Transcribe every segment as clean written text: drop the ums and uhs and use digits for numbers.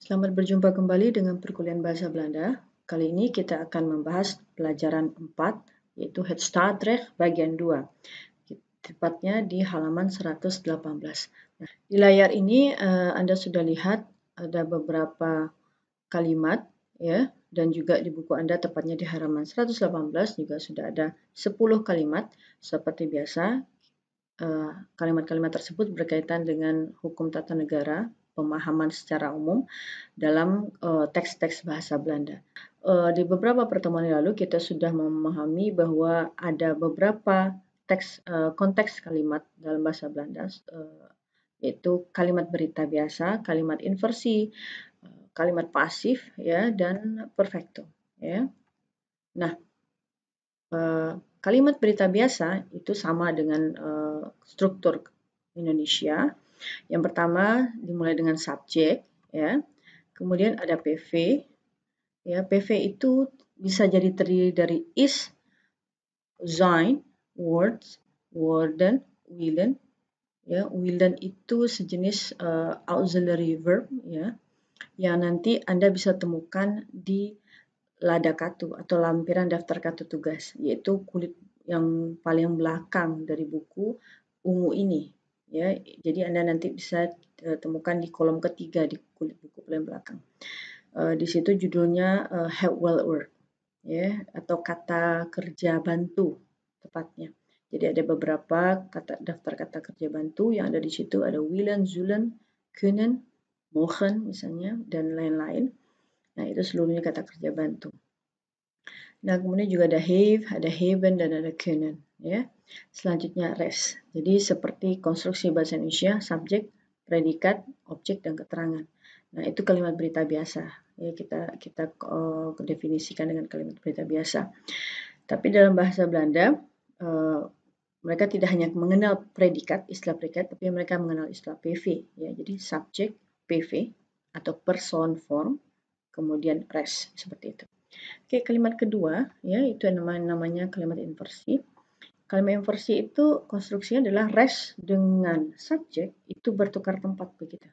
Selamat berjumpa kembali dengan perkuliahan bahasa Belanda. Kali ini kita akan membahas pelajaran 4, yaitu Het Stadrecht bagian 2. Tepatnya di halaman 118. Nah, di layar ini Anda sudah lihat ada beberapa kalimat, ya, dan juga di buku Anda tepatnya di halaman 118 juga sudah ada 10 kalimat. Seperti biasa, kalimat-kalimat tersebut berkaitan dengan hukum tata negara, pemahaman secara umum dalam teks-teks bahasa Belanda. Di beberapa pertemuan yang lalu kita sudah memahami bahwa ada beberapa konteks kalimat dalam bahasa Belanda, yaitu kalimat berita biasa, kalimat inversi, kalimat pasif, ya, dan perfektum. Ya. Nah, kalimat berita biasa itu sama dengan struktur Indonesia. Yang pertama dimulai dengan subjek, ya. Kemudian ada PV, ya. PV itu bisa jadi terdiri dari is, zijn, words, worden, willen. Ya, willen itu sejenis auxiliary verb, ya, yang nanti Anda bisa temukan di lada katu atau lampiran daftar katu tugas, yaitu kulit yang paling belakang dari buku ungu ini. Ya, jadi Anda nanti bisa temukan di kolom ketiga di kulit buku paling belakang. Di situ judulnya help well work, ya, atau kata kerja bantu tepatnya. Jadi ada beberapa daftar kata kerja bantu yang ada di situ, ada willen, zullen, kunnen, mogen misalnya, dan lain-lain. Nah, itu seluruhnya kata kerja bantu. Nah, kemudian juga ada have, ada haven, dan ada kunnen. Ya. Selanjutnya res. Jadi seperti konstruksi bahasa Indonesia, subjek, predikat, objek, dan keterangan. Nah, itu kalimat berita biasa. Ya, kita definisikan dengan kalimat berita biasa. Tapi dalam bahasa Belanda, mereka tidak hanya mengenal predikat, istilah predikat, tapi mereka mengenal istilah PV. Ya, jadi subjek, PV, atau person form, kemudian res, seperti itu. Oke, kalimat kedua, ya, itu namanya kalimat inversi. Kalimat inversi itu konstruksinya adalah res dengan subjek itu bertukar tempat begitu.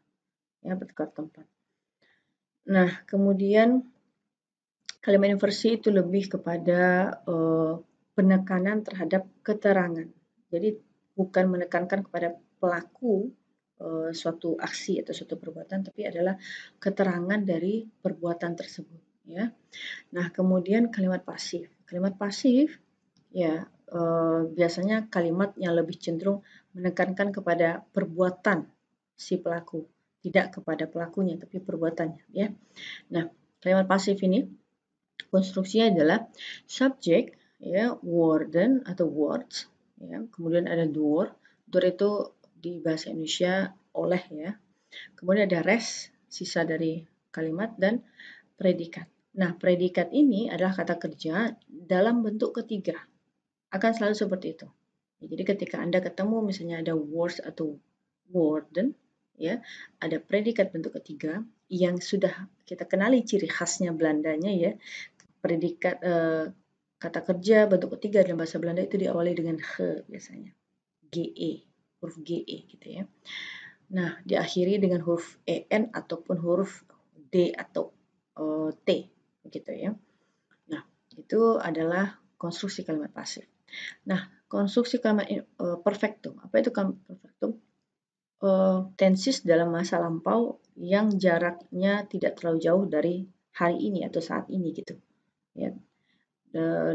Ya, bertukar tempat. Nah, kemudian kalimat inversi itu lebih kepada penekanan terhadap keterangan. Jadi bukan menekankan kepada pelaku suatu aksi atau suatu perbuatan, tapi adalah keterangan dari perbuatan tersebut. Ya. Nah, kemudian kalimat pasif. Kalimat pasif, ya, biasanya kalimat yang lebih cenderung menekankan kepada perbuatan si pelaku, tidak kepada pelakunya, tapi perbuatannya. Ya. Nah, kalimat pasif ini konstruksinya adalah subjek, ya, worden atau words, ya, kemudian ada door. Door itu di bahasa Indonesia oleh, ya. Kemudian ada res, sisa dari kalimat, dan predikat. Nah, predikat ini adalah kata kerja dalam bentuk ketiga. Akan selalu seperti itu. Jadi ketika Anda ketemu misalnya ada words atau worden, ya, ada predikat bentuk ketiga yang sudah kita kenali ciri khasnya Belandanya, ya. Predikat kata kerja bentuk ketiga dalam bahasa Belanda itu diawali dengan ge biasanya. GE, huruf GE gitu, ya. Nah, diakhiri dengan huruf EN ataupun huruf D atau T begitu, ya. Nah, itu adalah konstruksi kalimat pasif. Nah, konstruksi kalimat perfektum. Apa itu kalimat perfektum? Tensis dalam masa lampau yang jaraknya tidak terlalu jauh dari hari ini atau saat ini gitu. Ya.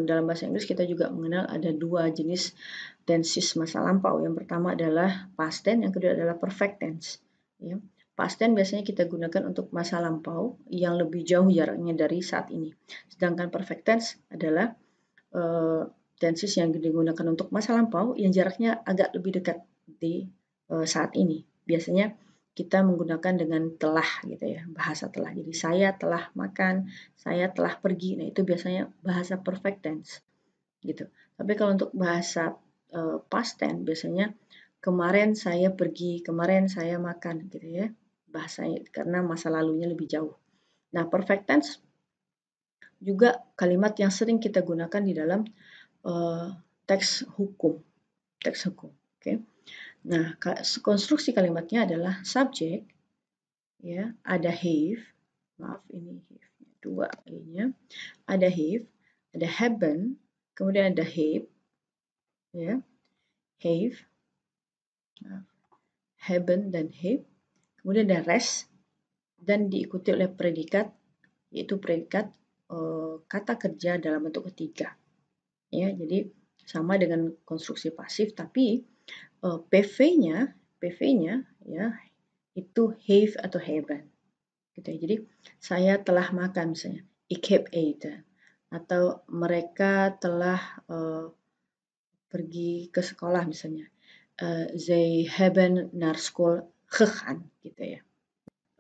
Dalam bahasa Inggris kita juga mengenal ada dua jenis tenses masa lampau. Yang pertama adalah past tense, yang kedua adalah perfect tense. Ya. Past tense biasanya kita gunakan untuk masa lampau yang lebih jauh jaraknya dari saat ini. Sedangkan perfect tense adalah tenses yang digunakan untuk masa lampau yang jaraknya agak lebih dekat di saat ini. Biasanya kita menggunakan dengan telah gitu, ya, bahasa telah. Jadi saya telah makan, saya telah pergi. Nah, itu biasanya bahasa perfect tense gitu. Tapi kalau untuk bahasa past tense biasanya kemarin saya pergi, kemarin saya makan gitu, ya. Bahasanya karena masa lalunya lebih jauh. Nah, perfect tense juga kalimat yang sering kita gunakan di dalam teks hukum. Oke. Nah, konstruksi kalimatnya adalah subjek, ya, ada have, Maaf, ini have-nya 2 E-nya. Ada have, ada haben, kemudian ada have, ya, have, haben dan have, kemudian ada rest, dan diikuti oleh predikat, yaitu predikat kata kerja dalam bentuk ketiga. Ya, jadi sama dengan konstruksi pasif, tapi PV-nya ya itu have atau hebben. Gitu ya. Jadi saya telah makan misalnya, ik heb eten, atau mereka telah pergi ke sekolah misalnya, zij hebben naar school gegaan, gitu ya.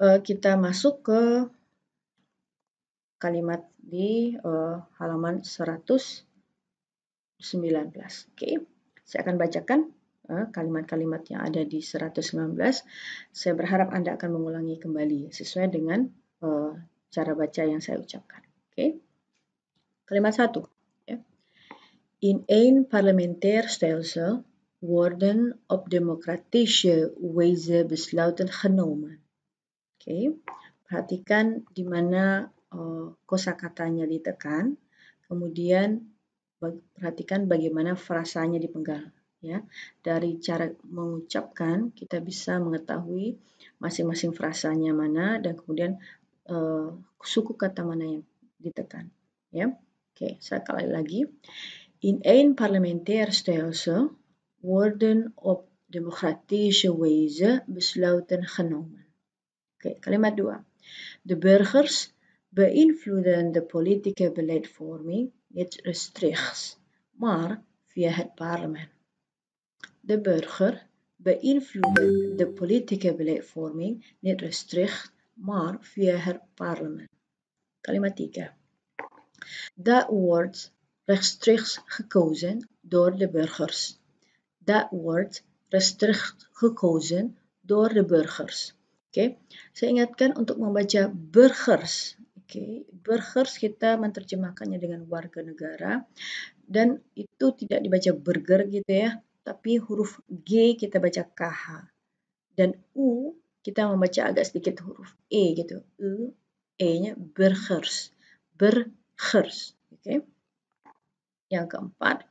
Kita masuk ke kalimat di halaman 119. Oke, saya akan bacakan kalimat-kalimat yang ada di 119. Saya berharap Anda akan mengulangi kembali sesuai dengan cara baca yang saya ucapkan. Oke, kalimat 1. Ya. In een parlementair stelsel worden op democratische wijze besluiten genomen. Oke, perhatikan di mana kosakatanya ditekan, kemudian perhatikan bagaimana frasanya dipenggal. Ya, dari cara mengucapkan kita bisa mengetahui masing-masing frasanya mana dan kemudian suku kata mana yang ditekan. Ya, oke, saya kali lagi. In een parlementair stelsel worden op democratische wijze besluiten genomen. Oke, kalimat 2. De burgers beïnvloeden de politieke beleidvorming niet rechtstreeks, maar via het parlement. De burger beïnvloeden de politieke beleidvorming niet rechtstreeks, maar via het parlement. Kalimat 3. Dat wordt rechtstreeks gekozen door de burgers. Dat wordt rechtstreeks gekozen door de burgers. Oke, saya ingatkan untuk membaca burgers. Oke, burgers kita menerjemahkannya dengan warga negara dan itu tidak dibaca burger gitu ya, tapi huruf G kita baca KH dan U kita membaca agak sedikit huruf E gitu. E-nya burgers. Burgers. Oke. Yang keempat,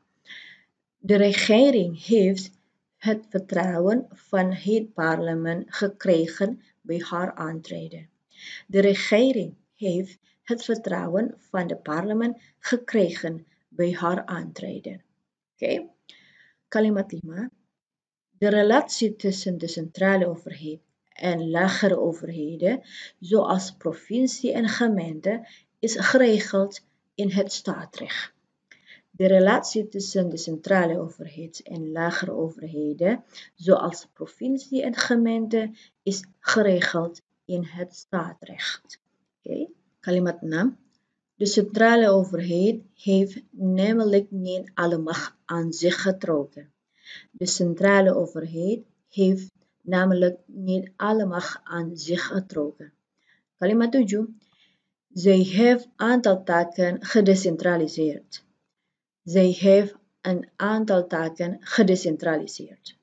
de regering heeft het vertrouwen van het parlement gekregen bij haar aantreden. De regering heeft het vertrouwen van het parlement gekregen bij haar aantreden. Oke. Kalimat 5. De relatie tussen de centrale overheid en lagere overheden, zoals provincie en gemeente, is geregeld in het staatsrecht. De relatie tussen de centrale overheid en lagere overheden, zoals provincie en gemeente, is geregeld in het staatsrecht. Okay. Kalimat 6. De centrale overheid heeft namelijk niet alle macht aan zich getrokken. De centrale overheid heeft namelijk niet alle macht aan zich getrokken. Kalimat 7. Zij heeft aantal taken gedecentraliseerd. Zij heeft een aantal taken gedecentraliseerd.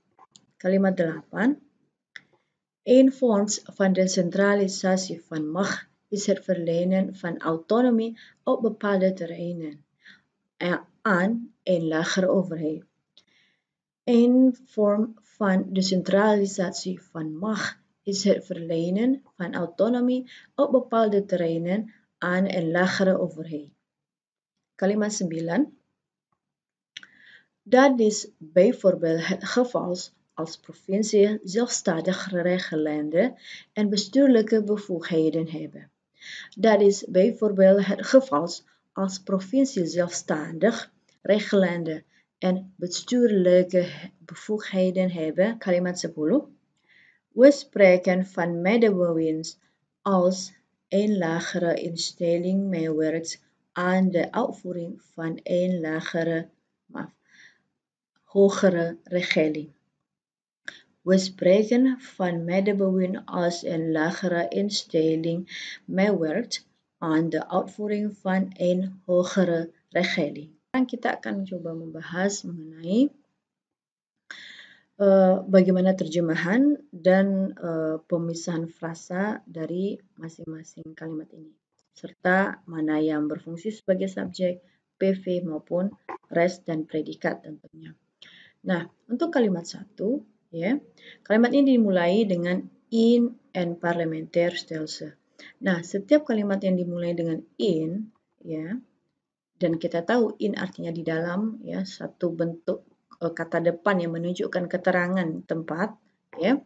Kalimat 8. Een vorm van decentralisatie van macht is het verlenen van autonomie op bepaalde terreinen aan een lagere overheid. Een vorm van decentralisatie van macht is het verlenen van autonomie op bepaalde terreinen aan een lagere overheid. Kalimat 9. Dat is bijvoorbeeld het geval als provincie zelfstandig regelende en bestuurlijke bevoegdheden hebben. Dat is bijvoorbeeld het geval als provincie zelfstandig regelende en bestuurlijke bevoegdheden hebben. Kalimat 10. We spreken van medewoners als een lagere instelling meewerkt aan de uitvoering van een hogere regeling. We spreken van medewoners als een lagere instelling meewerkt aan de uitvoering van een hogere regeling. Sekarang kita akan coba membahas mengenai bagaimana terjemahan dan pemisahan frasa dari masing-masing kalimat ini, serta mana yang berfungsi sebagai subjek, PV maupun res dan predikat tentunya. Nah, untuk kalimat 1, ya, kalimat ini dimulai dengan in en parlementair stelsel. Nah, setiap kalimat yang dimulai dengan in, ya, dan kita tahu in artinya di dalam, ya, satu bentuk kata depan yang menunjukkan keterangan tempat, ya.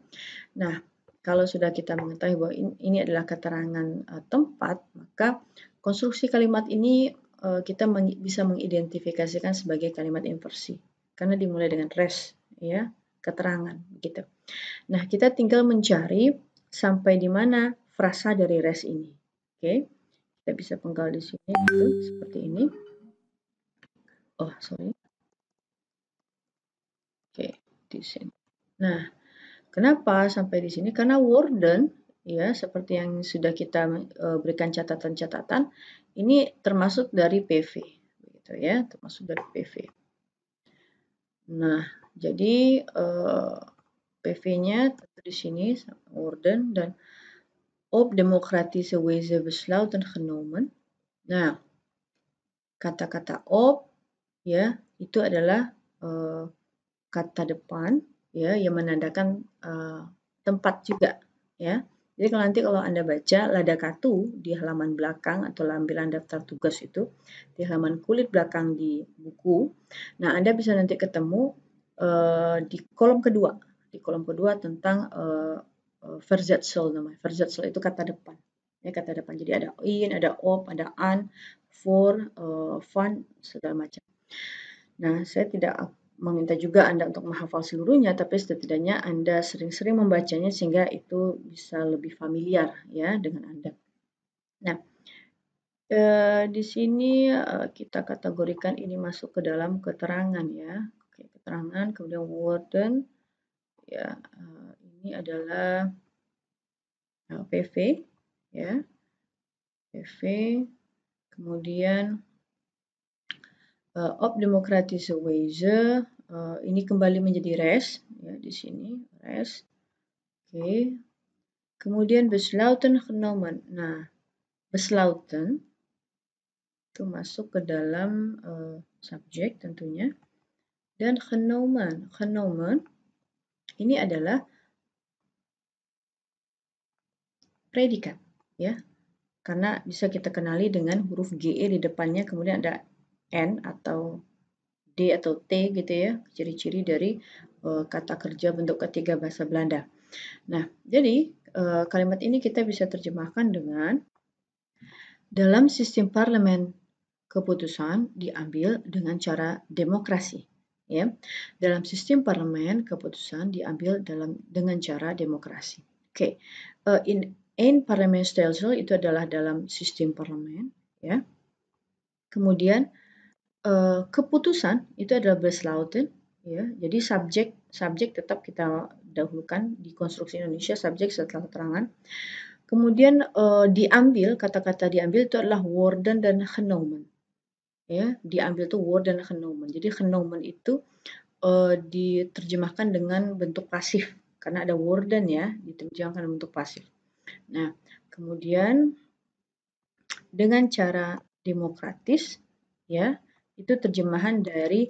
Nah, kalau sudah kita mengetahui bahwa ini adalah keterangan tempat, maka konstruksi kalimat ini kita bisa mengidentifikasikan sebagai kalimat inversi karena dimulai dengan res, ya, keterangan gitu. Nah, kita tinggal mencari sampai di mana frasa dari res ini. Oke. Kita bisa penggal di sini gitu, seperti ini. Oh, sorry. Oke, di sini. Nah, kenapa sampai di sini? Karena warden, ya, seperti yang sudah kita berikan catatan-catatan, ini termasuk dari PV, gitu ya, termasuk dari PV. Nah, jadi PV-nya di sini warden dan op democratische wijze besluiten genomen. Nah, kata-kata op, ya, itu adalah kata depan, ya, yang menandakan tempat juga, ya. Jadi kalau Anda baca ladakatu di halaman belakang atau lampiran daftar tugas itu, di halaman kulit belakang di buku, nah Anda bisa nanti ketemu di kolom kedua tentang Verzetshel namanya. Verzetshel itu kata depan, ya, kata depan. Jadi ada in, ada op, ada an, for, van, segala macam. Nah, saya tidak meminta juga Anda untuk menghafal seluruhnya, tapi setidaknya Anda sering-sering membacanya sehingga itu bisa lebih familiar, ya, dengan Anda. Nah, di sini kita kategorikan ini masuk ke dalam keterangan, ya. Oke, keterangan, kemudian warden, ya, ini adalah PV, ya, PV, kemudian op democratische wijze, ini kembali menjadi res, ya, di sini res. Oke. Kemudian besluiten genomen. Nah, besluiten itu masuk ke dalam subjek tentunya. Dan genomen. Genomen ini adalah predikat, ya. Karena bisa kita kenali dengan huruf GE di depannya, kemudian ada N atau D atau T gitu ya, ciri-ciri dari kata kerja bentuk ketiga bahasa Belanda. Nah, jadi kalimat ini kita bisa terjemahkan dengan dalam sistem parlemen keputusan diambil dengan cara demokrasi. Ya, dalam sistem parlemen keputusan diambil dengan cara demokrasi. Oke, in parlemenstelsel itu adalah dalam sistem parlemen, ya. Kemudian keputusan itu adalah besluiten, ya. Jadi subjek tetap kita dahulukan di konstruksi Indonesia, subjek setelah keterangan. Kemudian diambil, kata-kata diambil itu adalah worden dan genomen. Ya, diambil itu worden dan genomen. Jadi genomen itu diterjemahkan dengan bentuk pasif karena ada worden, ya, diterjemahkan dengan bentuk pasif. Nah, kemudian dengan cara demokratis, ya, itu terjemahan dari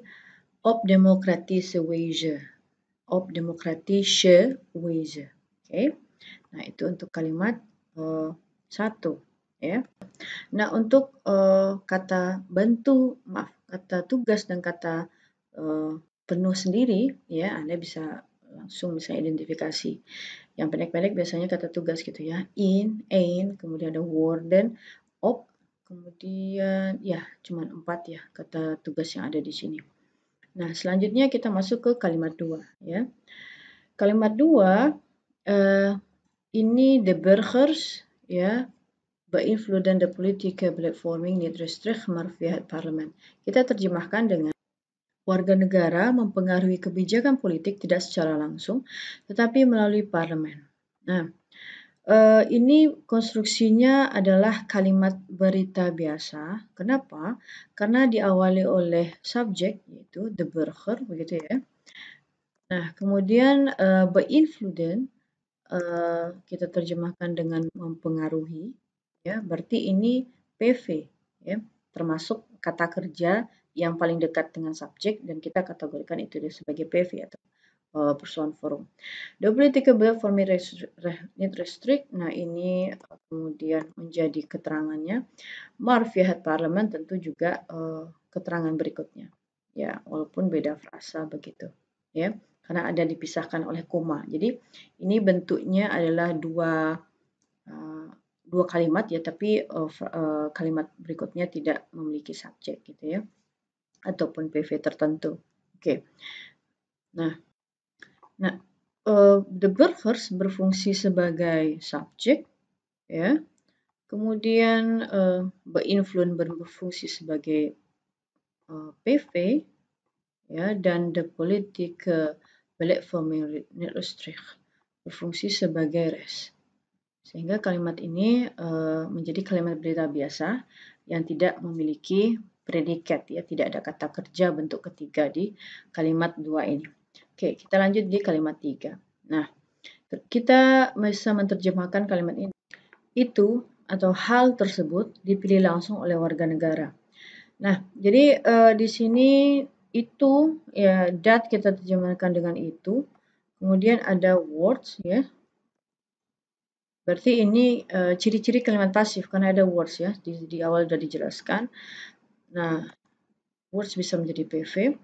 op democratische wijze. Op democratische wijze. Oke. Nah, itu untuk kalimat 1, ya. Nah, untuk kata tugas dan kata penuh sendiri, ya, Anda bisa langsung identifikasi. Yang pendek-pendek biasanya kata tugas gitu ya, in, ein, kemudian ada worden, op, kemudian ya cuma 4 ya kata tugas yang ada di sini. Nah, selanjutnya kita masuk ke kalimat 2, ya. Kalimat 2 ini de burgers, ya, beïnvloeden de politieke beeldvorming niet rechtstreeks maar via het parlement. Kita terjemahkan dengan warga negara mempengaruhi kebijakan politik tidak secara langsung, tetapi melalui parlemen. Nah, ini konstruksinya adalah kalimat berita biasa. Kenapa? Karena diawali oleh subjek, yaitu de burger, begitu ya. Nah, kemudian beeinfluence kita terjemahkan dengan mempengaruhi, ya, berarti ini PV, ya, termasuk kata kerja yang paling dekat dengan subjek dan kita kategorikan itu sebagai PV atau persoalan forum. The political will for me need restrict. Nah, ini kemudian menjadi keterangannya. Marfiat parlemen tentu juga keterangan berikutnya. Ya, walaupun beda frasa begitu, ya. Karena ada dipisahkan oleh koma. Jadi ini bentuknya adalah dua kalimat ya, tapi kalimat berikutnya tidak memiliki subjek gitu ya, ataupun PV tertentu. Oke. Nah, the burgers berfungsi sebagai subjek ya. Kemudian beeinfluence berfungsi sebagai PV ya, dan the politieke beleidsvorming berfungsi sebagai res. Sehingga kalimat ini menjadi kalimat berita biasa yang tidak memiliki predikat ya, tidak ada kata kerja bentuk ketiga di kalimat dua ini. Oke, kita lanjut di kalimat 3. Nah, kita bisa menerjemahkan kalimat ini. Itu atau hal tersebut dipilih langsung oleh warga negara. Nah, jadi di sini itu ya, that kita terjemahkan dengan itu. Kemudian ada words ya. Berarti ini ciri-ciri kalimat pasif karena ada words ya. Di awal sudah dijelaskan. Nah, words bisa menjadi PV.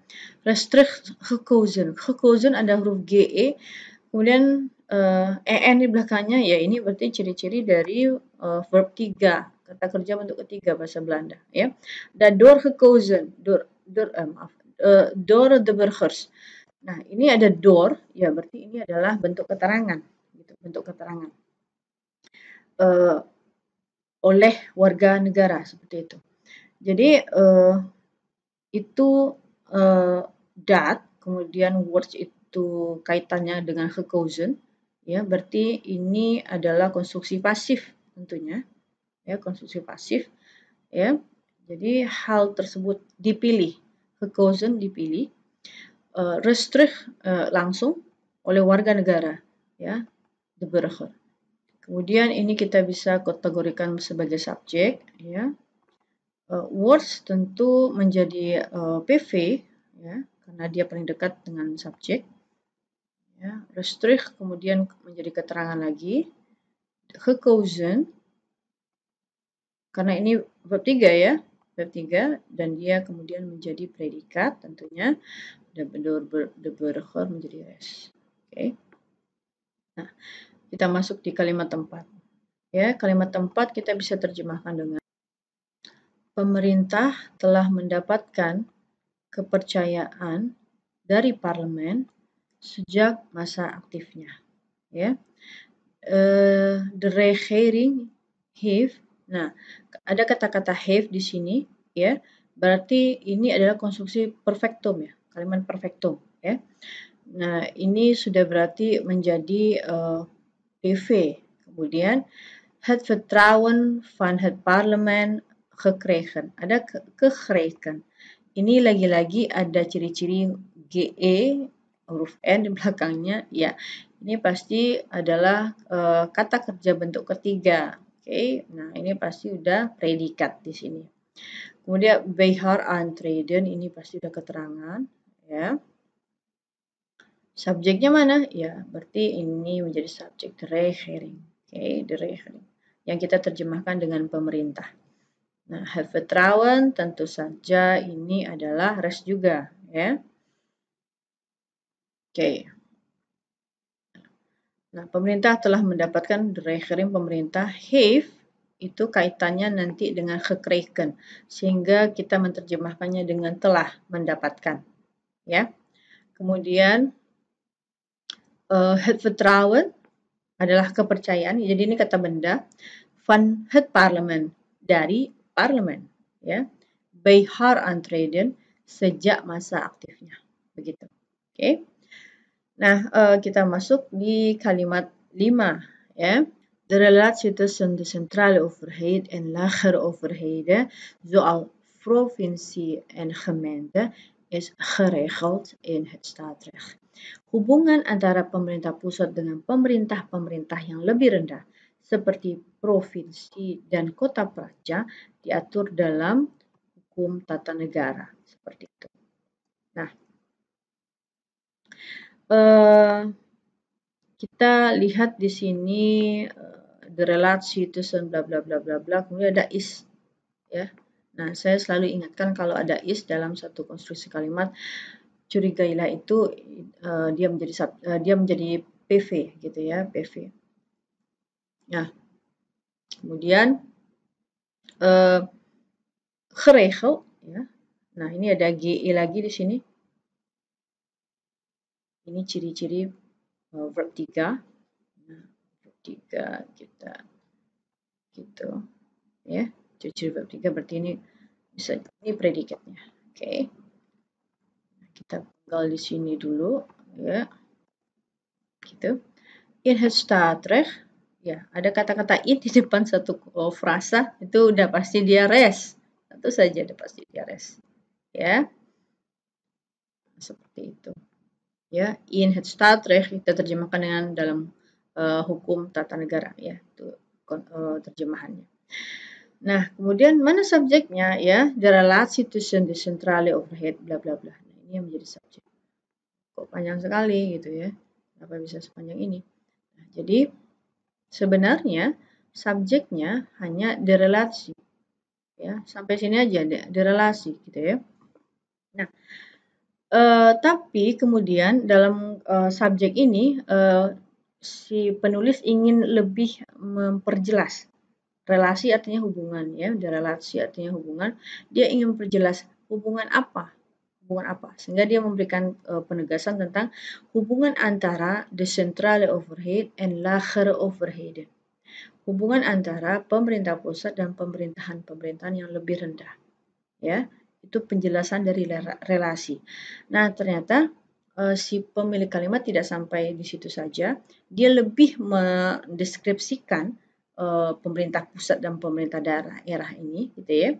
Restrict gekozen. Gekozen ada huruf GE. Kemudian EN di belakangnya ya, ini berarti ciri-ciri dari verb 3. Kata kerja bentuk ketiga bahasa Belanda ya. Dan door gekozen. Door de burgers. Nah, ini ada door, ya berarti ini adalah bentuk keterangan, gitu, bentuk keterangan oleh warga negara seperti itu. Jadi itu that, kemudian words itu kaitannya dengan gekozen, ya berarti ini adalah konstruksi pasif tentunya, ya konstruksi pasif, ya. Jadi hal tersebut dipilih, gekozen dipilih. Restrict langsung oleh warga negara ya, de burger. Kemudian ini kita bisa kategorikan sebagai subjek ya. Words tentu menjadi PV ya, karena dia paling dekat dengan subjek ya. Restrict kemudian menjadi keterangan lagi. Gekozen karena ini verb 3 ya, verb 3 dan dia kemudian menjadi predikat tentunya. De burger menjadi res. Oke. Nah, kita masuk di kalimat 4. Ya, kalimat 4 kita bisa terjemahkan dengan pemerintah telah mendapatkan kepercayaan dari parlemen sejak masa aktifnya. Ya. The regering heeft. Nah, ada kata-kata have di sini ya. Berarti ini adalah konstruksi perfectum ya, kalimat perfectum ya. Nah, ini sudah berarti menjadi PV. Kemudian het vertrouwen van het parlement gekregen. Ada gekregen. Ini lagi-lagi ada ciri-ciri GE huruf N di belakangnya. Ya, ini pasti adalah kata kerja bentuk ketiga. Oke, nah ini pasti udah predikat di sini. Kemudian behar aantreden, ini pasti udah keterangan ya. Subjeknya mana? Ya, berarti ini menjadi subjek the regering. Oke, the regering. Yang kita terjemahkan dengan pemerintah. Nah, het vertrouwen tentu saja ini adalah res juga ya. Oke. Nah, pemerintah telah mendapatkan the regering, pemerintah heeft itu kaitannya nanti dengan gekregen, sehingga kita menerjemahkannya dengan telah mendapatkan ya. Kemudian het vertrouwen adalah kepercayaan, jadi ini kata benda, van het parlement dari parlemen ya. Bij haar aantreden sejak masa aktifnya, begitu. Oke. Nah, kita masuk di kalimat 5 ya. De relatie tussen de centrale overheid en lagere overheden, zoals provincie en gemeente, is geregeld in het staatsrecht. Hubungan antara pemerintah pusat dengan pemerintah-pemerintah yang lebih rendah seperti provinsi dan kota praja diatur dalam hukum tata negara seperti itu. Nah, kita lihat di sini the relasi tussen bla bla bla bla bla, kemudian ada is, ya. Nah, saya selalu ingatkan kalau ada is dalam satu konstruksi kalimat, curigailah itu dia menjadi PV gitu ya, PV. Nah, kemudian geregeld, ya. Nah, ini ada GE lagi di sini. Ini ciri-ciri verb 3. Nah, verb 3 kita gitu, ya. Ciri-ciri verb 3 berarti ini bisa ini predikatnya. Oke. Kita tinggal di sini dulu, ya. Gitu. In het staatsrecht, ya, ada kata-kata it di depan satu frasa, itu udah pasti dia res. Tentu saja udah pasti dia res. Ya. Seperti itu. Ya, in het staatsrecht kita terjemahkan dengan dalam hukum tata negara, ya, itu terjemahannya. Nah, kemudian mana subjeknya, ya, the relasi tussen de centrale overhead bla bla bla. Nah, ini yang menjadi subjek. Kok panjang sekali gitu ya? Kenapa bisa sepanjang ini? Nah, jadi sebenarnya subjeknya hanya the relasi, ya, sampai sini aja the relasi gitu ya. Nah, tapi kemudian dalam subjek ini si penulis ingin lebih memperjelas. Relasi artinya hubungan, ya, relasi artinya hubungan. Dia ingin memperjelas hubungan apa, sehingga dia memberikan penegasan tentang hubungan antara the centrale overhead and lagere overheden. Hubungan antara pemerintah pusat dan pemerintahan yang lebih rendah, ya. Itu penjelasan dari relasi. Nah, ternyata si pemilik kalimat tidak sampai di situ saja. Dia lebih mendeskripsikan pemerintah pusat dan pemerintah daerah ini, gitu ya.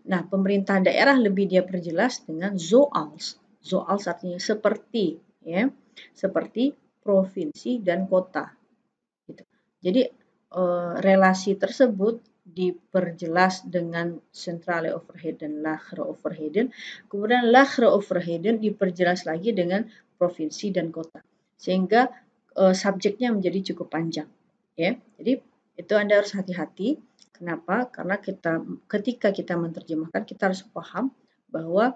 Nah, pemerintah daerah lebih dia perjelas dengan zoals. Zoals artinya seperti, ya, seperti provinsi dan kota. Gitu. Jadi relasi tersebut diperjelas dengan centrale overhead dan lagere overheden. Kemudian lagere overheden diperjelas lagi dengan provinsi dan kota. Sehingga subjeknya menjadi cukup panjang, ya. Jadi itu Anda harus hati-hati. Kenapa? Karena ketika kita menerjemahkan kita harus paham bahwa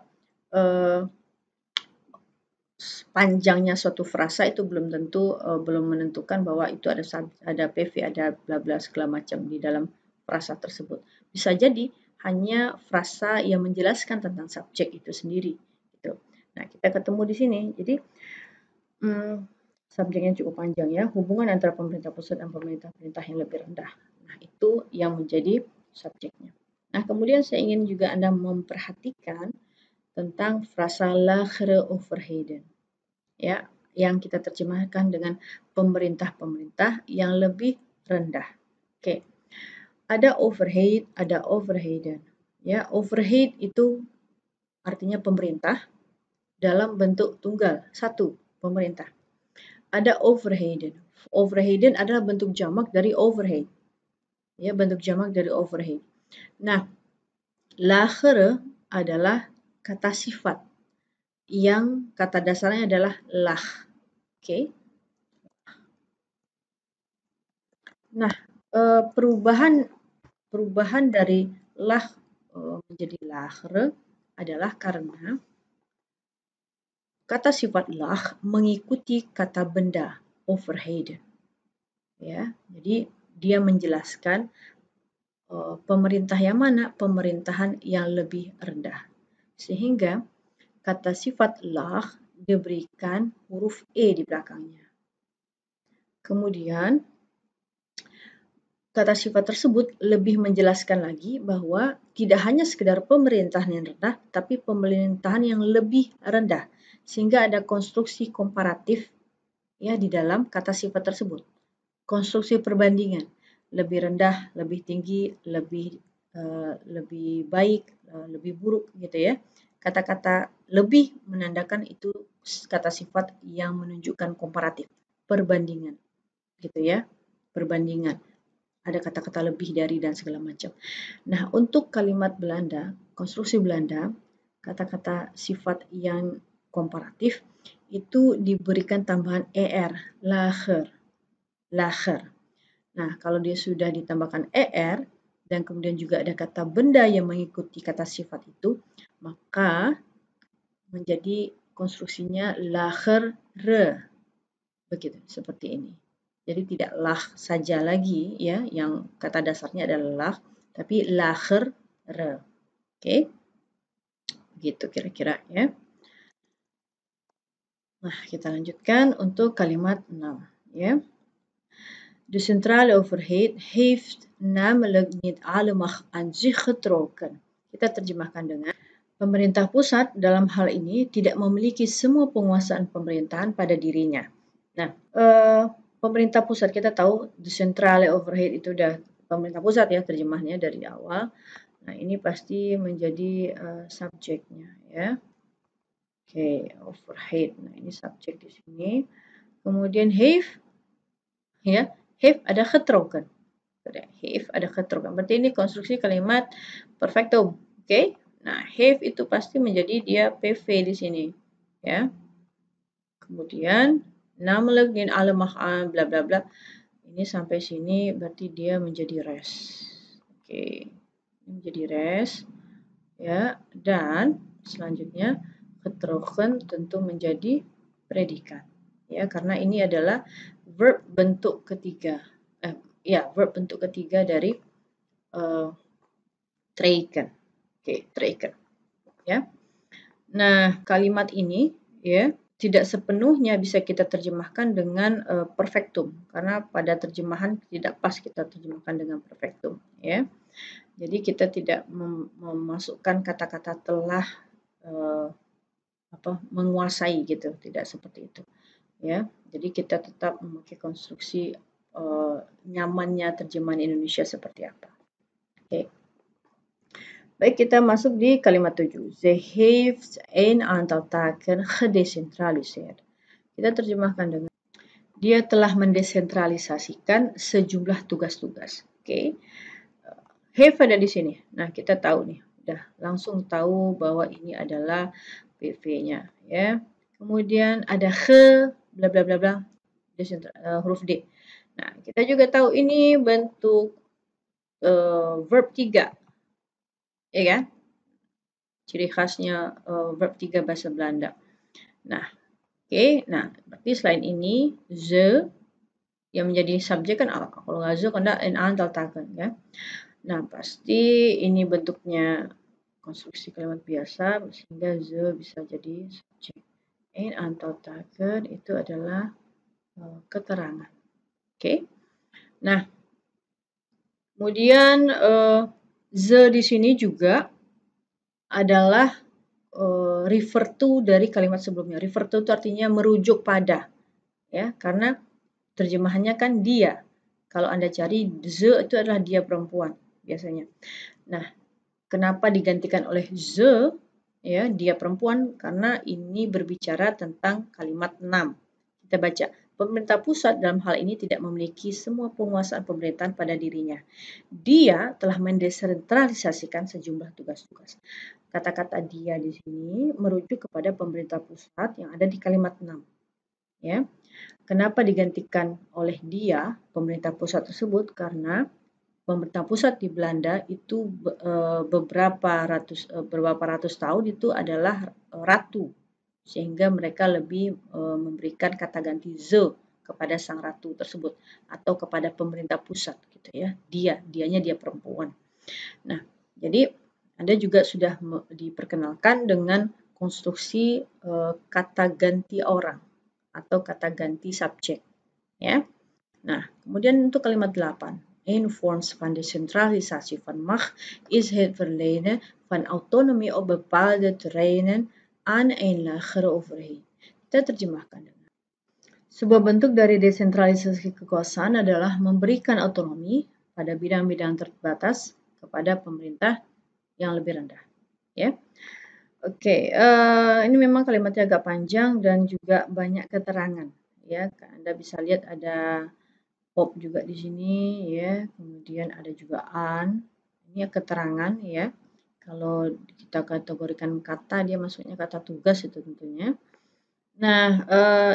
panjangnya suatu frasa itu belum tentu belum menentukan bahwa itu ada PV, ada bla bla segala macam di dalam frasa tersebut. Bisa jadi hanya frasa yang menjelaskan tentang subjek itu sendiri, gitu. Nah, kita ketemu di sini. Jadi subjeknya cukup panjang, ya, hubungan antara pemerintah pusat dan pemerintah yang lebih rendah. Nah, itu yang menjadi subjeknya. Nah, kemudian saya ingin juga Anda memperhatikan tentang frasa lagere overheden, ya, yang kita terjemahkan dengan pemerintah-pemerintah yang lebih rendah. Oke. Ada overhead, ada overheden. Ya, overhead itu artinya pemerintah dalam bentuk tunggal, satu, pemerintah. Ada overheden. Overheden adalah bentuk jamak dari overhead. Ya, bentuk jamak dari overhead. Nah, lagere adalah kata sifat yang kata dasarnya adalah lah. Oke. Nah, perubahan dari lah menjadi lagere adalah karena kata sifat lah mengikuti kata benda overheden. Ya, jadi dia menjelaskan pemerintah yang mana, pemerintahan yang lebih rendah. Sehingga kata sifat lah diberikan huruf E di belakangnya. Kemudian kata sifat tersebut lebih menjelaskan lagi bahwa tidak hanya sekedar pemerintahan yang rendah, tapi pemerintahan yang lebih rendah. Sehingga ada konstruksi komparatif, ya, di dalam kata sifat tersebut. Konstruksi perbandingan, lebih rendah, lebih tinggi, lebih baik, lebih buruk, gitu ya. kata-kata lebih menandakan itu kata sifat yang menunjukkan komparatif, perbandingan, gitu ya, perbandingan. Ada kata-kata lebih dari dan segala macam. Nah, untuk kalimat Belanda, konstruksi Belanda, kata-kata sifat yang komparatif itu diberikan tambahan er, lager, lager. Nah, kalau dia sudah ditambahkan er dan kemudian juga ada kata benda yang mengikuti kata sifat itu, maka menjadi konstruksinya lager re. Begitu, seperti ini. Jadi tidak lah saja lagi ya, yang kata dasarnya adalah lah, tapi lager re. Oke. Begitu kira-kira ya. Nah, kita lanjutkan untuk kalimat 6 ya. De centrale overheid heeft namelijk niet alle macht aan zich getrokken. Kita terjemahkan dengan pemerintah pusat dalam hal ini tidak memiliki semua penguasaan pemerintahan pada dirinya. Nah, pemerintah pusat kita tahu de centrale overheid itu udah pemerintah pusat ya terjemahnya dari awal. Nah, ini pasti menjadi subjeknya ya. Oke, overhead. Nah, ini subjek di sini. Kemudian heeft, ya, heeft ada getrokken. Heeft ada getrokken. Berarti ini konstruksi kalimat perfectum. Oke. Nah, heeft itu pasti menjadi dia PV di sini, ya. Kemudian namelijk in alle macht aan bla bla bla. Ini sampai sini berarti dia menjadi res. Oke. Ini menjadi res, ya. Dan selanjutnya getrokken tentu menjadi predikat, ya, karena ini adalah verb bentuk ketiga, verb bentuk ketiga dari treken, treken, ya. Nah, kalimat ini, ya, tidak sepenuhnya bisa kita terjemahkan dengan perfectum, karena pada terjemahan tidak pas kita terjemahkan dengan perfectum, ya. Jadi kita tidak memasukkan kata-kata telah menguasai gitu, tidak seperti itu ya. Jadi kita tetap memakai konstruksi nyamannya terjemahan Indonesia seperti apa. Oke. Baik, kita masuk di kalimat 7. Ze heeft een aantal taken gedecentraliseerd. Kita terjemahkan dengan dia telah mendesentralisasikan sejumlah tugas-tugas. Oke. Have ada di sini. Nah, kita tahu nih, udah langsung tahu bahwa ini adalah PV-nya ya. Kemudian ada bla bla bla bla huruf D. Nah, kita juga tahu ini bentuk verb 3. Ya kan? Ciri khasnya verb 3 bahasa Belanda. Nah, oke. Nah, berarti selain ini ze yang menjadi subjek kan kalau nggak ze kan ada een aantal taken ya. Nah, pasti ini bentuknya konstruksi kalimat biasa sehingga ze bisa jadi subjek. Een aantal taken itu adalah keterangan. Oke. Nah, kemudian ze di sini juga adalah refer to dari kalimat sebelumnya. Refer to itu artinya merujuk pada, ya, karena terjemahannya kan dia. Kalau Anda cari ze itu adalah dia perempuan biasanya. Nah, kenapa digantikan oleh ze, ya, dia perempuan? Karena ini berbicara tentang kalimat 6. Kita baca, pemerintah pusat dalam hal ini tidak memiliki semua penguasaan pemerintahan pada dirinya. Dia telah mendesentralisasikan sejumlah tugas-tugas. Kata-kata dia di sini merujuk kepada pemerintah pusat yang ada di kalimat 6. Ya. Kenapa digantikan oleh dia, pemerintah pusat tersebut? Karena pemerintah pusat di Belanda itu beberapa ratus tahun itu adalah ratu, sehingga mereka lebih memberikan kata ganti ze kepada sang ratu tersebut atau kepada pemerintah pusat gitu ya. Dianya dia perempuan. Nah, jadi Anda juga sudah diperkenalkan dengan konstruksi kata ganti orang atau kata ganti subjek ya. Nah, kemudian untuk kalimat 8. Een vorms van decentralisatie van macht is het verlenen van autonomie op bepaalde terreinen aan een lagere overheid. Kita terjemahkan dengan sebuah bentuk dari desentralisasi kekuasaan adalah memberikan otonomi pada bidang-bidang terbatas kepada pemerintah yang lebih rendah. Ya. Oke, ini memang kalimatnya agak panjang dan juga banyak keterangan, ya. Anda bisa lihat ada of juga di sini, ya. Kemudian ada juga an. Ini keterangan, ya. Kalau kita kategorikan kata, dia masuknya kata tugas itu tentunya. Nah,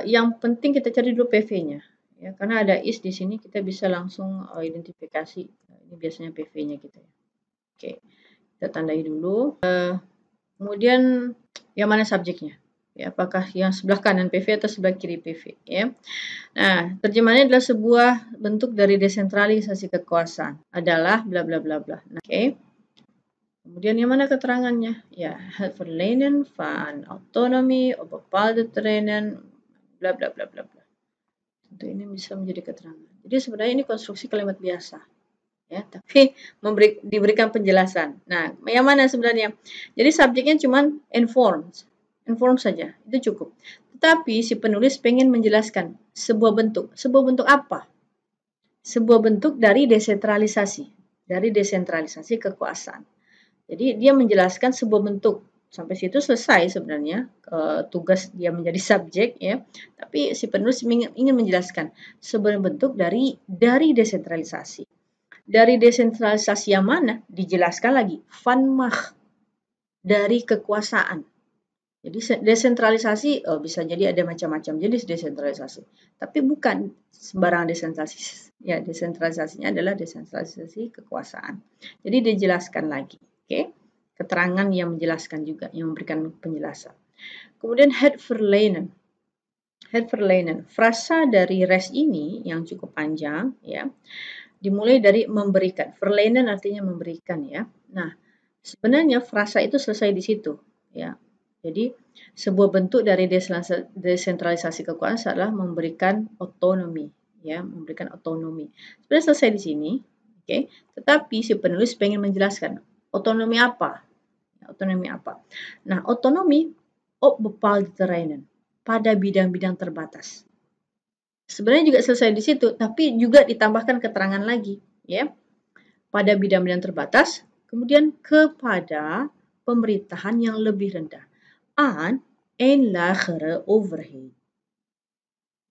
yang penting kita cari dulu PV-nya, ya. Karena ada is di sini, kita bisa langsung identifikasi. Ini biasanya PV-nya kita. Oke, kita tandai dulu. Kemudian yang mana subjeknya? Ya, apakah yang sebelah kanan PV atau sebelah kiri PV? Ya. Nah, terjemahannya adalah sebuah bentuk dari desentralisasi kekuasaan. Adalah bla bla bla bla. Nah, oke. Kemudian yang mana keterangannya? Ya, Verlenen van autonomy, bepaalde terreinen, bla bla bla bla bla. Tentu ini bisa menjadi keterangan. Jadi sebenarnya ini konstruksi kalimat biasa. Ya, tapi diberikan penjelasan. Nah, yang mana sebenarnya? Jadi subjeknya cuma inform saja, itu cukup. Tetapi si penulis pengen menjelaskan sebuah bentuk. Sebuah bentuk apa? Sebuah bentuk dari desentralisasi kekuasaan. Jadi dia menjelaskan sebuah bentuk. Sampai situ selesai sebenarnya tugas dia menjadi subjek, ya. Tapi si penulis ingin menjelaskan sebuah bentuk dari desentralisasi. Dari desentralisasi yang mana? Dijelaskan lagi, van macht, dari kekuasaan. Jadi desentralisasi bisa jadi ada macam-macam jenis desentralisasi. Tapi bukan sembarang desentralisasi. Ya, desentralisasinya adalah desentralisasi kekuasaan. Jadi dijelaskan lagi. Oke? Keterangan yang menjelaskan juga, yang memberikan penjelasan. Kemudian het verlenen. Het verlenen. Frasa dari res ini yang cukup panjang, ya. Dimulai dari memberikan. Verlenen artinya memberikan, ya. Nah, sebenarnya frasa itu selesai di situ, ya. Jadi sebuah bentuk dari desentralisasi kekuasaan adalah memberikan otonomi, ya, memberikan otonomi. Sebenarnya selesai di sini, oke. Tetapi si penulis pengen menjelaskan otonomi apa? Otonomi apa? Nah, otonomi op bepaalde terreinen, pada bidang-bidang terbatas. Sebenarnya juga selesai di situ, tapi juga ditambahkan keterangan lagi, ya. Pada bidang-bidang terbatas, kemudian kepada pemerintahan yang lebih rendah. Aan een lagere overheid.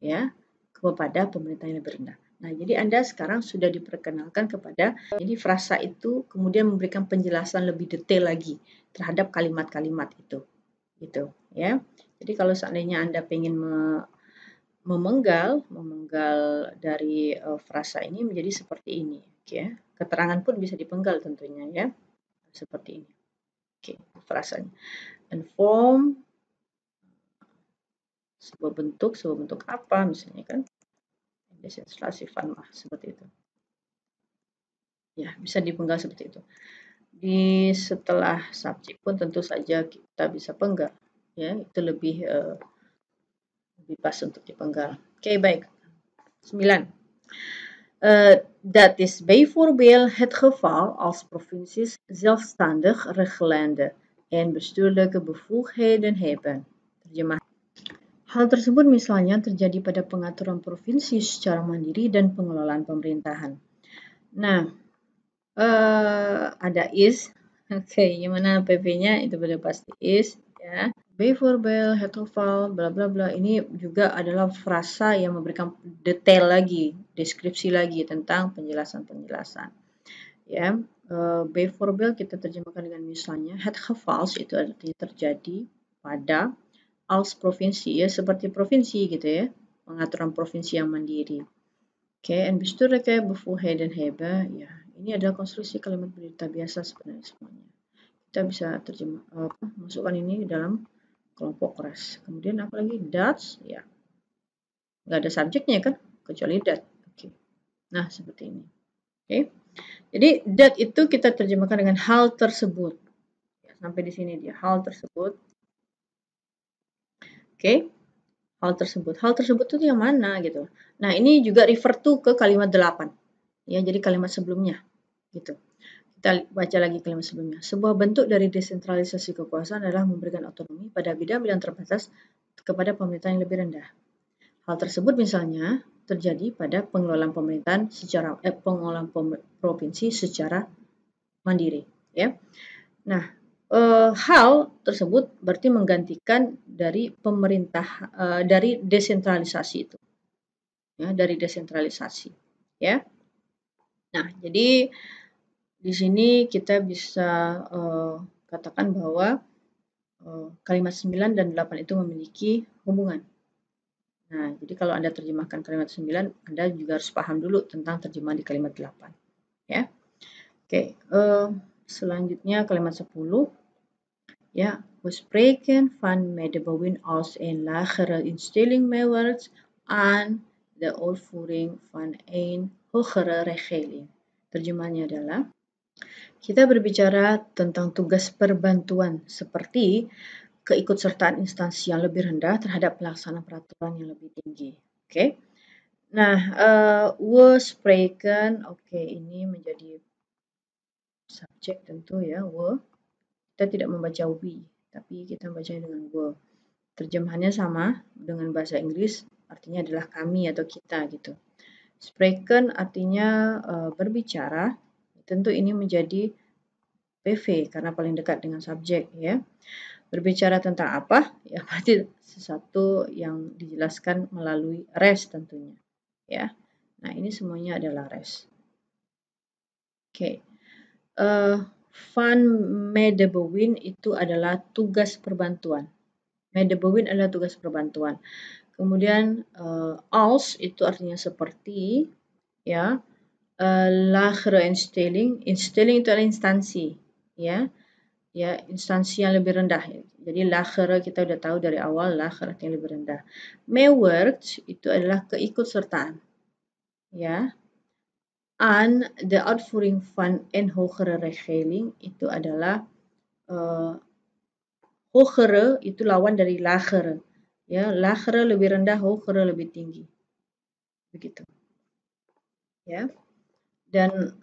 Ya, kepada pemerintahan yang lebih rendah. Nah, jadi Anda sekarang sudah diperkenalkan kepada, jadi frasa itu kemudian memberikan penjelasan lebih detail lagi terhadap kalimat-kalimat itu. Gitu, ya. Jadi kalau seandainya Anda ingin memenggal dari frasa ini menjadi seperti ini, ya. Keterangan pun bisa dipenggal tentunya, ya, seperti ini. Oke, frasanya. Inform sebuah bentuk apa misalnya kan? Desentralisasi van Macht seperti itu. Ya, bisa dipenggal seperti itu. Di setelah subjek pun tentu saja kita bisa penggal, ya, itu lebih pas untuk dipenggal. Oke, baik. 9. Dat is bijvoorbeeld het geval als provincies zelfstandig regelende en bestuurlijke bevoegdheden hebben. Terjemah. Hal tersebut misalnya terjadi pada pengaturan provinsi secara mandiri dan pengelolaan pemerintahan. Nah, ada is. Oke, gimana PV-nya? Itu sudah pasti is, ya. Bijvoorbeeld, het geval, bla bla bla. Ini juga adalah frasa yang memberikan detail lagi, deskripsi lagi tentang penjelasan-penjelasan. Ya, bijvoorbeeld kita terjemahkan dengan misalnya. Het geval itu artinya terjadi pada, als provinsi, ya, seperti provinsi gitu, ya. Pengaturan provinsi yang mandiri. Oke, en bestuurlijke bevoegdheden hebben, ya. Ini adalah konstruksi kalimat berita biasa sebenarnya semuanya. Kita bisa masukkan ini dalam kelompok res. Kemudian apa lagi? That's, ya. Nggak ada subjeknya kan? Kecuali that. Oke. Nah, seperti ini. Oke. Jadi, that itu kita terjemahkan dengan hal tersebut. Ya, sampai di sini dia, hal tersebut. Oke. Hal tersebut. Hal tersebut itu yang mana gitu. Nah, ini juga refer to ke kalimat 8. Ya, jadi kalimat sebelumnya. Gitu. Kita baca lagi kalimat sebelumnya. Sebuah bentuk dari desentralisasi kekuasaan adalah memberikan otonomi pada bidang-bidang terbatas kepada pemerintahan yang lebih rendah. Hal tersebut misalnya terjadi pada pengelolaan pemerintahan pengelolaan provinsi secara mandiri, ya. Nah, hal tersebut berarti menggantikan dari pemerintah, dari desentralisasi itu, ya, dari desentralisasi, ya. Nah, jadi di sini kita bisa katakan bahwa kalimat 9 dan 8 itu memiliki hubungan. Nah, jadi kalau Anda terjemahkan kalimat 9, Anda juga harus paham dulu tentang terjemahan di kalimat 8, ya. Oke, selanjutnya kalimat 10. Ja, we spreken van medebouwing als een lagere instelling meewerkt aan de uitvoering van een hogere regeling. Terjemahannya adalah, kita berbicara tentang tugas perbantuan seperti keikutsertaan instansi yang lebih rendah terhadap pelaksanaan peraturan yang lebih tinggi. Oke. Nah, we spreken, oke, ini menjadi subjek tentu ya, we. Kita tidak membaca we, tapi kita membacanya dengan we. Terjemahannya sama dengan bahasa Inggris, artinya adalah kami atau kita gitu. Spreken artinya berbicara, tentu ini menjadi PV karena paling dekat dengan subjek ya. Berbicara tentang apa? Ya berarti sesuatu yang dijelaskan melalui res tentunya ya. Nah, ini semuanya adalah res. Oke. Van medebouwing itu adalah tugas perbantuan. Medebouwing adalah tugas perbantuan. Kemudian als itu artinya seperti, ya. Lagere instelling, instelling itu adalah instansi, ya. Ya, instansi yang lebih rendah. Jadi lagere kita udah tahu dari awal, lagere yang lebih rendah. Meewerkt itu adalah keikutsertaan, ya. Aan de uitvoering van een hogere regeling itu adalah hogere itu lawan dari lagere, ya. Lagere lebih rendah, hogere lebih tinggi, begitu, ya. Dan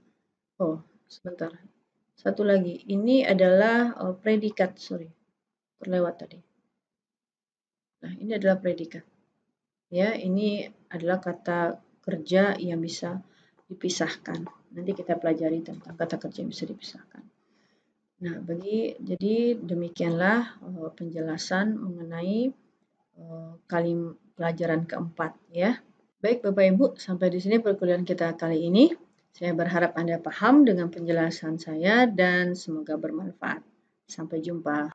sebentar, satu lagi, ini adalah predikat, sorry, terlewat tadi. Nah, ini adalah predikat, ya. Ini adalah kata kerja yang bisa dipisahkan. Nanti kita pelajari tentang kata kerja yang bisa dipisahkan. Nah, jadi demikianlah penjelasan mengenai pelajaran keempat, ya. Baik Bapak Ibu, sampai di sini perkuliahan kita kali ini. Saya berharap Anda paham dengan penjelasan saya dan semoga bermanfaat. Sampai jumpa.